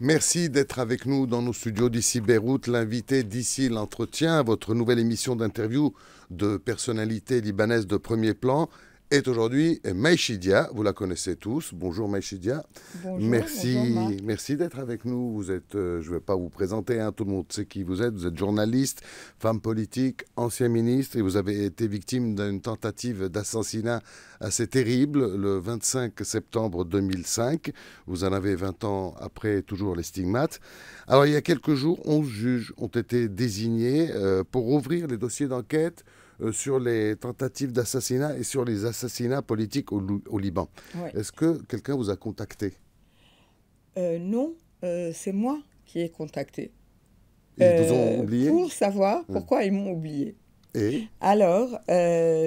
Merci d'être avec nous dans nos studios d'ici Beyrouth. L'invité d'ici l'entretien, votre nouvelle émission d'interview de personnalités libanaises de premier plan, est aujourd'hui Maïchidia. Vous la connaissez tous. Bonjour Maïchidia. Bonjour, merci, bonjour Marc. merci d'être avec nous. Vous êtes, je ne vais pas vous présenter, hein, tout le monde sait qui vous êtes. Vous êtes journaliste, femme politique, ancien ministre, et vous avez été victime d'une tentative d'assassinat assez terrible le 25 septembre 2005. Vous en avez 20 ans après, toujours les stigmates. Alors il y a quelques jours, 11 juges ont été désignés pour ouvrir les dossiers d'enquête sur les tentatives d'assassinat et sur les assassinats politiques au Liban. Ouais. Est-ce que quelqu'un vous a contacté? Non, c'est moi qui ai contacté. Ils vous ont oublié? Pour savoir pourquoi ils m'ont oublié. Et Alors,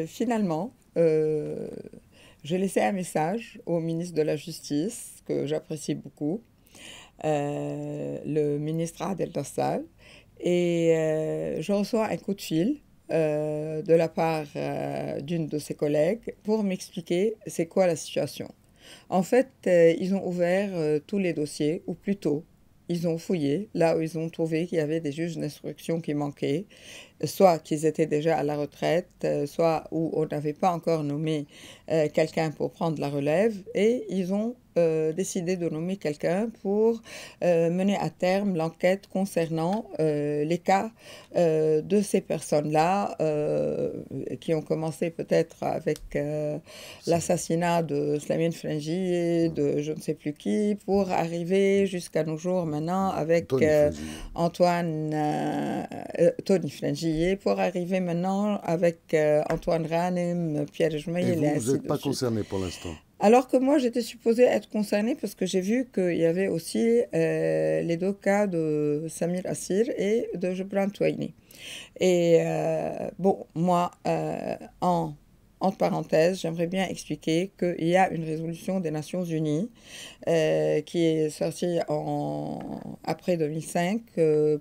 finalement, j'ai laissé un message au ministre de la Justice, que j'apprécie beaucoup, le ministre Adel Dassal, et je reçois un coup de fil de la part d'une de ses collègues pour m'expliquer c'est quoi la situation. En fait, ils ont ouvert tous les dossiers, ou plutôt, ils ont fouillé là où ils ont trouvé qu'il y avait des juges d'instruction qui manquaient, soit qu'ils étaient déjà à la retraite, soit où on n'avait pas encore nommé quelqu'un pour prendre la relève, et ils ont décidé de nommer quelqu'un pour mener à terme l'enquête concernant les cas de ces personnes-là qui ont commencé peut-être avec l'assassinat de Slamine Frenji et de je ne sais plus qui, pour arriver jusqu'à nos jours maintenant avec Tony Frenji, pour arriver maintenant avec Antoine Ranem, Pierre Jmeil et vous n'êtes pas concerné pour l'instant? Alors que moi, j'étais supposée être concernée parce que j'ai vu qu'il y avait aussi les deux cas de Samir Assir et de Gebran Touaini. Et bon, moi, entre parenthèses, j'aimerais bien expliquer qu'il y a une résolution des Nations Unies qui est sortie après 2005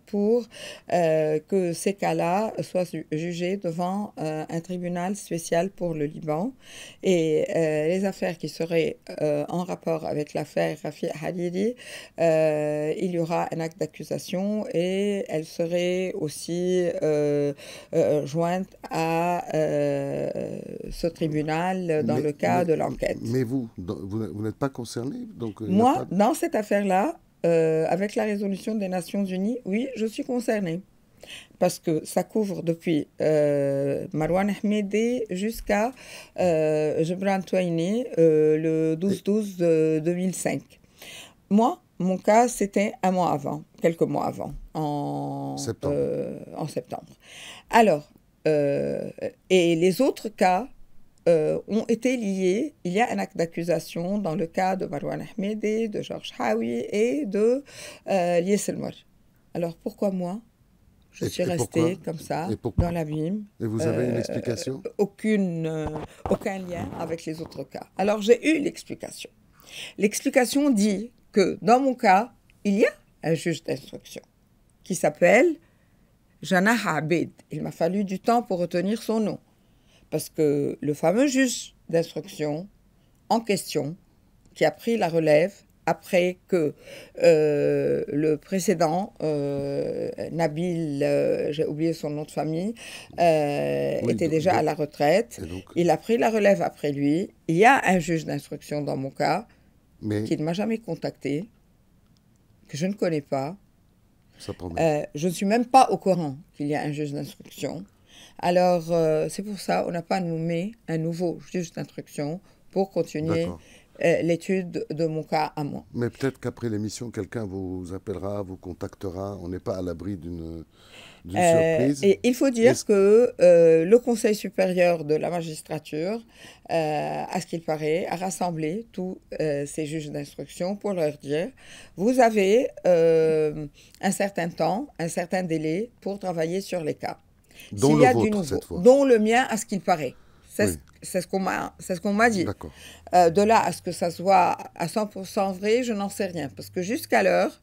pour que ces cas-là soient jugés devant un tribunal spécial pour le Liban. Et les affaires qui seraient en rapport avec l'affaire Rafi Hariri, il y aura un acte d'accusation et elle serait aussi jointe à ce tribunal dans le cas de l'enquête. Mais vous n'êtes pas concerné donc, moi, dans cette affaire-là, avec la résolution des Nations Unies, oui, je suis concernée. Parce que ça couvre depuis Marwan Ahmedi jusqu'à Gebran Touaini le 12-12 2005. Moi, mon cas, c'était un mois avant, quelques mois avant, en septembre. Alors, et les autres cas ont été liés. Il y a un acte d'accusation dans le cas de Marwan Ahmedi, de Georges Haoui et de Lies Elmar. Alors, pourquoi moi je suis restée comme ça, dans l'abîme. Et vous avez une explication? Aucun lien avec les autres cas. Alors, j'ai eu l'explication. L'explication dit que, dans mon cas, il y a un juge d'instruction qui s'appelle Jana Abed. Il m'a fallu du temps pour retenir son nom. Parce que le fameux juge d'instruction en question, qui a pris la relève, après que le précédent, Nabil, j'ai oublié son nom de famille, était déjà à la retraite. Il a pris la relève après lui. Il y a un juge d'instruction dans mon cas qui ne m'a jamais contacté, que je ne connais pas. Je ne suis même pas au courant qu'il y a un juge d'instruction. Alors, c'est pour ça qu'on n'a pas nommé un nouveau juge d'instruction pour continuer l'étude de mon cas à moi. Mais peut-être qu'après l'émission, quelqu'un vous appellera, vous contactera. On n'est pas à l'abri d'une surprise. Et il faut dire que le Conseil supérieur de la magistrature, à ce qu'il paraît, a rassemblé tous ces juges d'instruction pour leur dire « Vous avez un certain temps, un certain délai pour travailler sur les cas. » Dont le vôtre, cette fois. Dont le mien, à ce qu'il paraît. C'est ce qu'on m'a dit. De là à ce que ça soit à 100% vrai, je n'en sais rien. Parce que jusqu'à l'heure,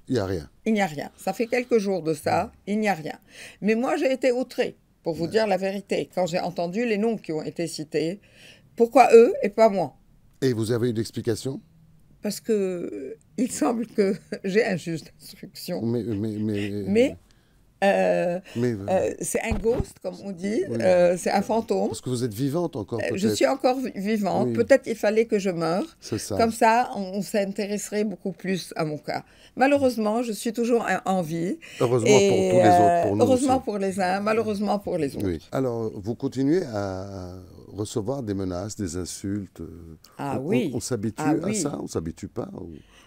il n'y a rien. Il n'y a rien. Ça fait quelques jours de ça, il n'y a rien. Mais moi, j'ai été outrée, pour vous dire la vérité. Quand j'ai entendu les noms qui ont été cités, Pourquoi eux et pas moi? Et vous avez eu l'explication? Parce que il semble que j'ai un juge d'instruction. Mais c'est un ghost, comme on dit, oui. c'est un fantôme. Parce que vous êtes vivante encore, peut-être. Je suis encore vivante. Oui. Peut-être il fallait que je meure. C'est ça. Comme ça, on s'intéresserait beaucoup plus à mon cas. Malheureusement, je suis toujours en vie. Heureusement pour tous les autres, pour nous heureusement aussi. pour les uns, malheureusement pour les autres. Oui. Alors, vous continuez à recevoir des menaces, des insultes. Ah oui. On s'habitue Ah à oui. ça? On ne s'habitue pas?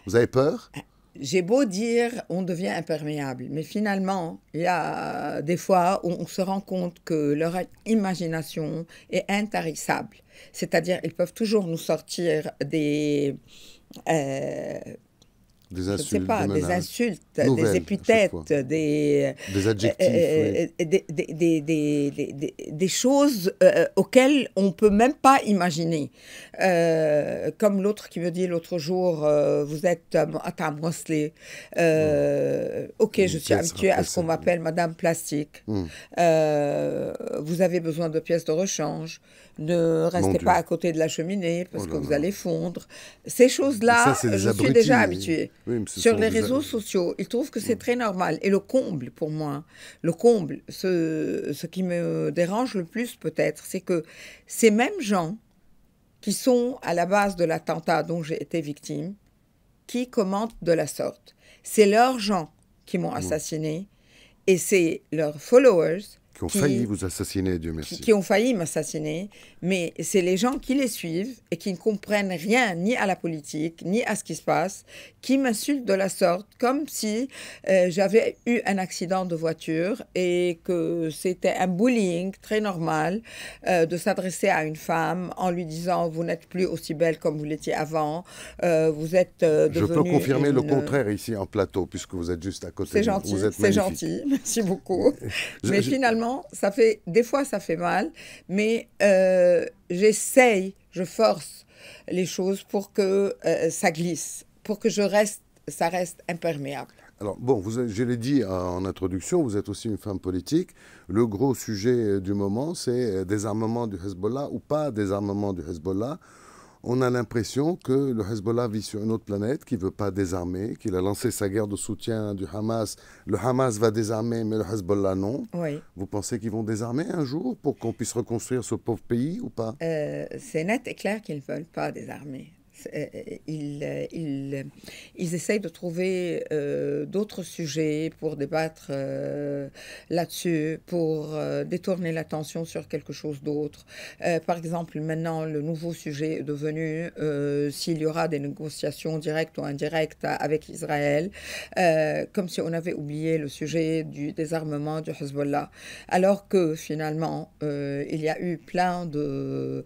Vous avez peur? J'ai beau dire, on devient imperméable, mais finalement, il y a des fois où on se rend compte que leur imagination est intarissable. C'est-à-dire, ils peuvent toujours nous sortir des... Des je ne sais insultes, pas, des des menaces. insultes, Nouvelles, des à chaque épithètes, fois. des adjectifs, oui. des choses auxquelles on ne peut même pas imaginer. Comme l'autre qui me dit l'autre jour, vous êtes à Mosley. Ok, je suis habituée à ce qu'on m'appelle Madame Plastique. Vous avez besoin de pièces de rechange. Ne restez pas à côté de la cheminée parce que vous allez fondre. Ces choses-là, je suis déjà habituée. Oui, sur les réseaux sociaux, ils trouvent que c'est très normal. Et le comble, pour moi, le comble, ce qui me dérange le plus peut-être, c'est que ces mêmes gens qui sont à la base de l'attentat dont j'ai été victime, qui commentent de la sorte. C'est leurs gens qui m'ont assassiné et c'est leurs followers qui ont failli vous assassiner, Dieu merci. Qui ont failli m'assassiner, mais c'est les gens qui les suivent et qui ne comprennent rien ni à la politique, ni à ce qui se passe, qui m'insultent de la sorte, comme si j'avais eu un accident de voiture et que c'était un bullying très normal de s'adresser à une femme en lui disant « vous n'êtes plus aussi belle comme vous l'étiez avant, vous êtes devenue... » Je peux confirmer le contraire ici en plateau, puisque vous êtes juste à côté. C'est gentil, c'est gentil, merci beaucoup. Mais finalement, des fois ça fait mal, mais j'essaye, je force les choses pour que ça glisse, pour que ça reste imperméable. Alors, bon, je l'ai dit en introduction, vous êtes aussi une femme politique. Le gros sujet du moment, c'est désarmement du Hezbollah ou pas désarmement du Hezbollah. On a l'impression que le Hezbollah vit sur une autre planète, qu'il ne veut pas désarmer, qu'il a lancé sa guerre de soutien du Hamas. Le Hamas va désarmer, mais le Hezbollah non. Oui. Vous pensez qu'ils vont désarmer un jour pour qu'on puisse reconstruire ce pauvre pays ou pas? C'est net et clair qu'ils ne veulent pas désarmer. Ils essayent de trouver d'autres sujets pour débattre là-dessus, pour détourner l'attention sur quelque chose d'autre. Par exemple, maintenant, le nouveau sujet est devenu s'il y aura des négociations directes ou indirectes avec Israël, comme si on avait oublié le sujet du désarmement du Hezbollah, alors que finalement, il y a eu plein de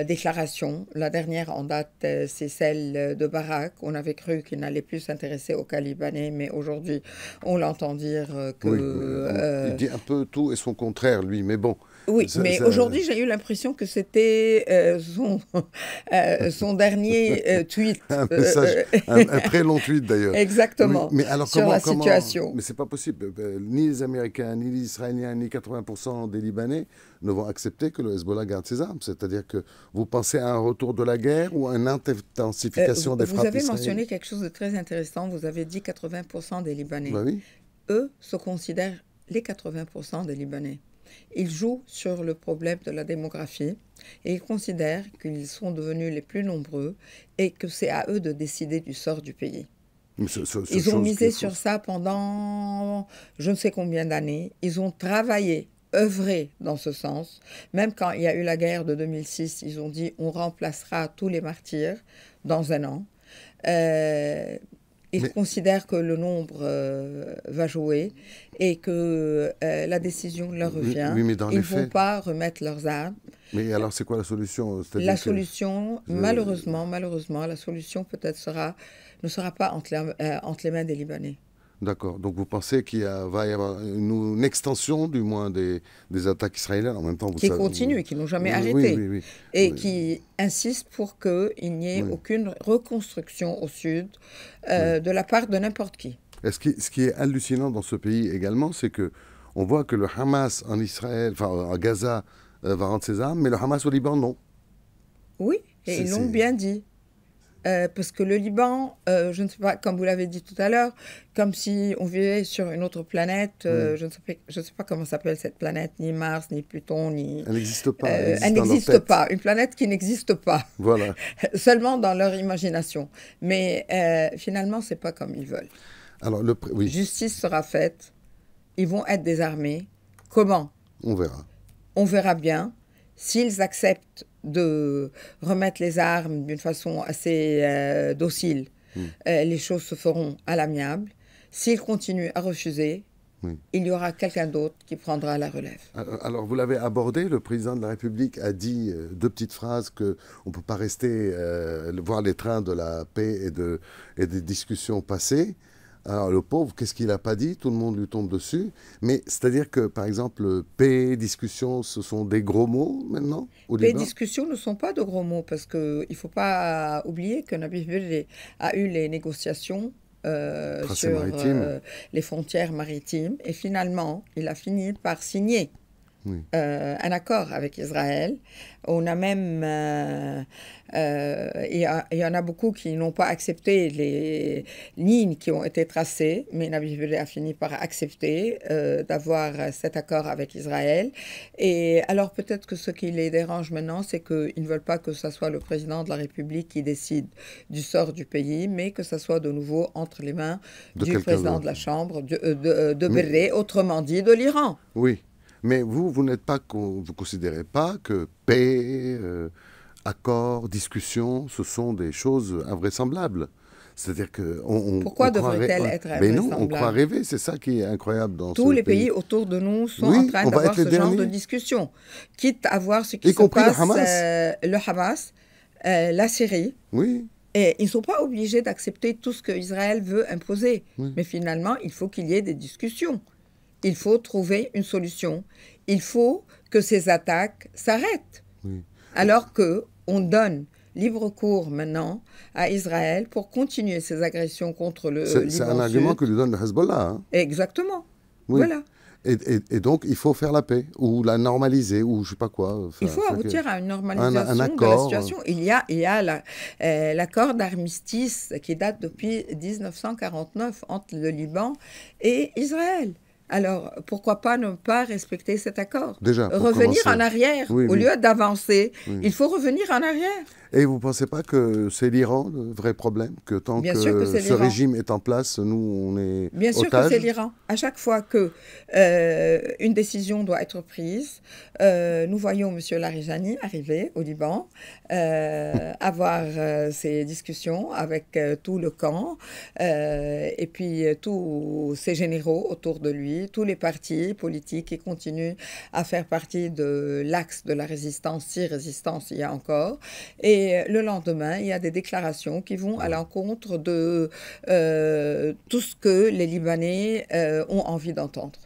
déclarations. La dernière en date, c'est celle de Barak. On avait cru qu'il n'allait plus s'intéresser aux cas libanais, mais aujourd'hui, on l'entend dire que... Oui, il dit un peu tout et son contraire, lui, mais bon... Oui, mais aujourd'hui, j'ai eu l'impression que c'était son dernier tweet. Un message, un très long tweet d'ailleurs. Exactement, oui, mais alors, sur la situation. Mais c'est pas possible. Ni les Américains, ni les Israéliens, ni 80% des Libanais ne vont accepter que le Hezbollah garde ses armes. C'est-à-dire que vous pensez à un retour de la guerre ou à une intensification des frappes israéliennes? Vous avez mentionné quelque chose de très intéressant. Vous avez dit 80% des Libanais. Bah oui. Eux se considèrent les 80% des Libanais. Ils jouent sur le problème de la démographie et ils considèrent qu'ils sont devenus les plus nombreux et que c'est à eux de décider du sort du pays. Ils ont misé sur ça pendant je ne sais combien d'années. Ils ont travaillé, œuvré dans ce sens. Même quand il y a eu la guerre de 2006, ils ont dit on remplacera tous les martyrs dans un an. Ils considèrent que le nombre va jouer et que la décision leur revient. Oui, mais dans ils ne les faits... vont pas remettre leurs armes. Mais alors, c'est quoi la solution? La solution, malheureusement, la solution peut-être ne sera pas entre les mains des Libanais. D'accord. Donc vous pensez qu'il va y avoir une extension, du moins, des attaques israéliennes en même temps qui continuent, qui n'ont jamais arrêté. Oui, et qui insistent pour qu'il n'y ait aucune reconstruction au sud de la part de n'importe qui. Ce qui est hallucinant dans ce pays également, c'est que on voit que le Hamas en Israël, enfin à Gaza, va rendre ses armes, mais le Hamas au Liban, non. Oui, et ils l'ont bien dit. Parce que le Liban, je ne sais pas, comme vous l'avez dit tout à l'heure, comme si on vivait sur une autre planète. Je ne sais pas comment s'appelle cette planète, ni Mars, ni Pluton, ni... Elle n'existe pas. Elle n'existe pas. Une planète qui n'existe pas. Voilà. Seulement dans leur imagination. Mais finalement, ce n'est pas comme ils veulent. Alors, oui. Justice sera faite. Ils vont être désarmés. Comment? On verra. On verra bien. S'ils acceptent de remettre les armes d'une façon assez docile, les choses se feront à l'amiable. S'ils continuent à refuser, il y aura quelqu'un d'autre qui prendra la relève. Alors, vous l'avez abordé, le président de la République a dit deux petites phrases qu'on ne peut pas rester, voir les trains de la paix et des discussions passées. Alors, le pauvre, qu'est-ce qu'il n'a pas dit? Tout le monde lui tombe dessus. Mais c'est-à-dire que, par exemple, paix, discussion, ce sont des gros mots maintenant au Liban? Paix, discussion ne sont pas de gros mots parce qu'il ne faut pas oublier que Nabi Berri a eu les négociations sur les frontières maritimes. Et finalement, il a fini par signer un accord avec Israël. On a même... il y en a beaucoup qui n'ont pas accepté les lignes qui ont été tracées, mais Nabi Berri a fini par accepter d'avoir cet accord avec Israël. Et alors peut-être que ce qui les dérange maintenant, c'est qu'ils ne veulent pas que ce soit le président de la République qui décide du sort du pays, mais que ce soit de nouveau entre les mains du président de la Chambre, de Berri, autrement dit de l'Iran. Oui. Mais vous n'êtes pas, vous considérez pas que paix, accord, discussion, ce sont des choses invraisemblables. C'est-à-dire que pourquoi devrait-elle être invraisemblable? Mais non, on croit rêver. C'est ça qui est incroyable dans tous les pays autour de nous sont en train d'avoir ce genre de discussion, quitte à voir ce qui se passe. Le Hamas, la Syrie. Oui. Et ils ne sont pas obligés d'accepter tout ce qu'Israël veut imposer. Mais finalement, il faut qu'il y ait des discussions. Il faut trouver une solution. Il faut que ces attaques s'arrêtent. Alors qu'on donne libre cours maintenant à Israël pour continuer ses agressions contre le Liban. C'est un argument que lui donne le Hezbollah. Hein. Exactement. Voilà. Et donc, il faut faire la paix, ou la normaliser, ou je ne sais pas quoi. Il faut aboutir à une normalisation de la situation. Il y a l'accord d'armistice qui date depuis 1949 entre le Liban et Israël. Alors, pourquoi pas ne pas respecter cet accord? Déjà, revenir en arrière. Au lieu d'avancer, il faut revenir en arrière. Et vous ne pensez pas que c'est l'Iran le vrai problème? Que tant que ce régime est en place, nous, on est Bien sûr otages? Que c'est l'Iran. À chaque fois qu'une décision doit être prise, nous voyons M. Larijani arriver au Liban, avoir ces discussions avec tout le camp, et puis tous ces généraux autour de lui, tous les partis politiques qui continuent à faire partie de l'axe de la résistance, si résistance il y a encore. Et le lendemain, il y a des déclarations qui vont à l'encontre de tout ce que les Libanais ont envie d'entendre.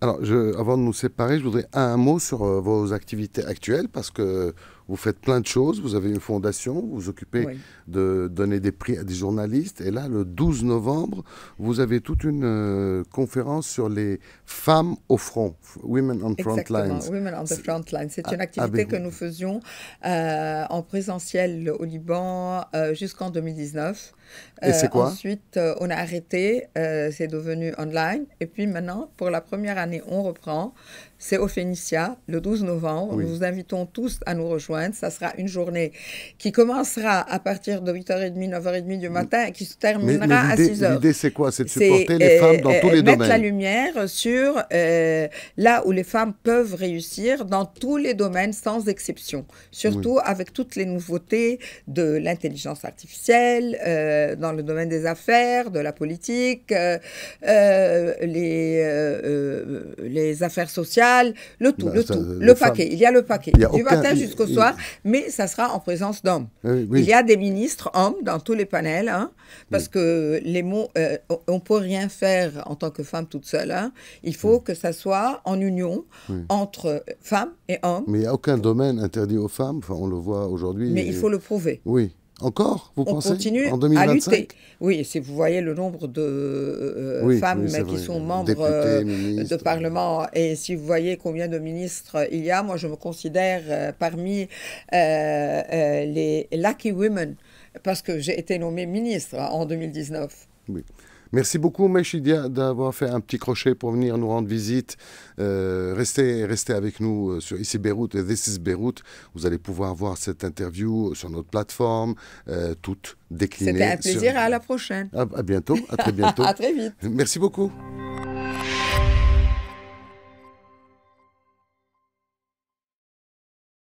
Alors, avant de nous séparer, je voudrais un mot sur vos activités actuelles, parce que vous faites plein de choses. Vous avez une fondation, vous vous occupez de donner des prix à des journalistes. Et là, le 12 novembre, vous avez toute une conférence sur les femmes au front, Women on Front Lines. Exactement, Women on the Front Lines. C'est une activité que nous faisions en présentiel au Liban jusqu'en 2019. Et c'est quoi? Ensuite, on a arrêté, c'est devenu online. Et puis maintenant, pour la première année, on reprend. C'est au Phénicia, le 12 novembre. Nous vous invitons tous à nous rejoindre. Ça sera une journée qui commencera à partir de 8h30, 9h30 du matin et qui se terminera à 6h. L'idée, c'est quoi? C'est de supporter les femmes dans tous les domaines. Mettre la lumière sur là où les femmes peuvent réussir dans tous les domaines, sans exception. Surtout avec toutes les nouveautés de l'intelligence artificielle, dans le domaine des affaires, de la politique, les affaires sociales, le paquet. Il y a le paquet, du matin jusqu'au soir, mais ça sera en présence d'hommes. Il y a des ministres hommes dans tous les panels, hein, parce que les mots, on ne peut rien faire en tant que femme toute seule. Hein. Il faut que ça soit en union entre femmes et hommes. Mais il n'y a aucun domaine interdit aux femmes, enfin, on le voit aujourd'hui. Mais il faut le prouver. Oui. Encore, vous On pensez, continue en à 2025? lutter. Oui, si vous voyez le nombre de Oui, femmes oui, c'est qui vrai. sont membres Députés, de ministres. Parlement, et si vous voyez combien de ministres il y a, moi je me considère parmi les lucky women, parce que j'ai été nommée ministre en 2019. Oui. Merci beaucoup, Maïchidia, d'avoir fait un petit crochet pour venir nous rendre visite. Restez avec nous sur Ici Beyrouth et This is Beyrouth. Vous allez pouvoir voir cette interview sur notre plateforme, toute déclinée. C'était un plaisir, à la prochaine. À bientôt, à très bientôt. À très vite. Merci beaucoup.